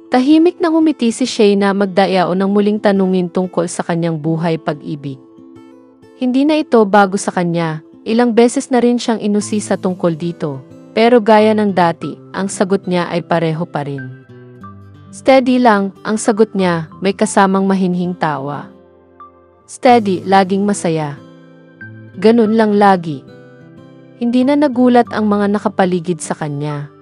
Tahimik na ngumiti si Shayna magdayao ng muling tanungin tungkol sa kanyang buhay pag-ibig. Hindi na ito bago sa kanya, ilang beses na rin siyang inusisa tungkol dito. Pero gaya ng dati, ang sagot niya ay pareho pa rin. Steady lang, ang sagot niya, may kasamang mahinhing tawa. Steady, laging masaya. Ganun lang lagi. Hindi na nagulat ang mga nakapaligid sa kanya.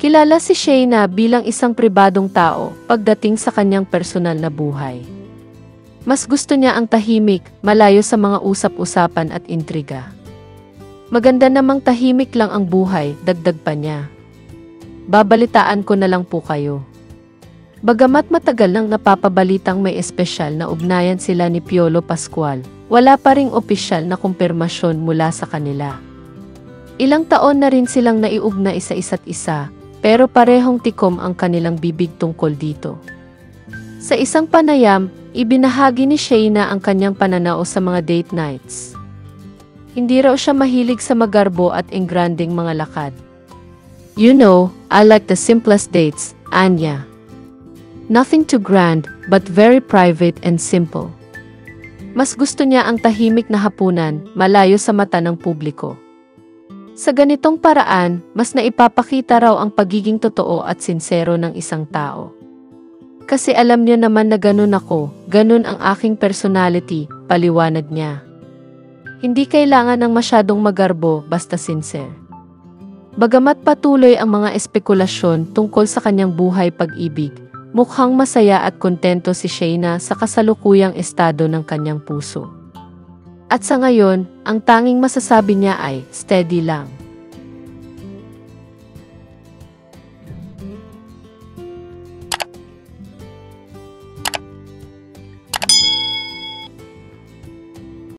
Kilala si Shayna bilang isang pribadong tao pagdating sa kanyang personal na buhay. Mas gusto niya ang tahimik, malayo sa mga usap-usapan at intriga. Maganda namang tahimik lang ang buhay, dagdag pa niya. Babalitaan ko na lang po kayo. Bagamat matagal nang napapabalitang may espesyal na ugnayan sila ni Piolo Pascual, wala pa ring opisyal na kumpirmasyon mula sa kanila. Ilang taon na rin silang naiugnay sa isa't isa, pero parehong tikom ang kanilang bibig tungkol dito. Sa isang panayam, ibinahagi ni Shayna ang kanyang pananaw sa mga date nights. Hindi raw siya mahilig sa magarbo at engranding mga lakad. You know, I like the simplest dates, Anya. Nothing too grand, but very private and simple. Mas gusto niya ang tahimik na hapunan, malayo sa mata ng publiko. Sa ganitong paraan, mas naipapakita raw ang pagiging totoo at sinsero ng isang tao. Kasi alam niya naman na ganun ako, ganun ang aking personality, paliwanag niya. Hindi kailangan ng masyadong magarbo, basta sincere. Bagamat patuloy ang mga espekulasyon tungkol sa kanyang buhay pag-ibig, mukhang masaya at kontento si Shayna sa kasalukuyang estado ng kanyang puso. At sa ngayon, ang tanging masasabi niya ay, steady lang.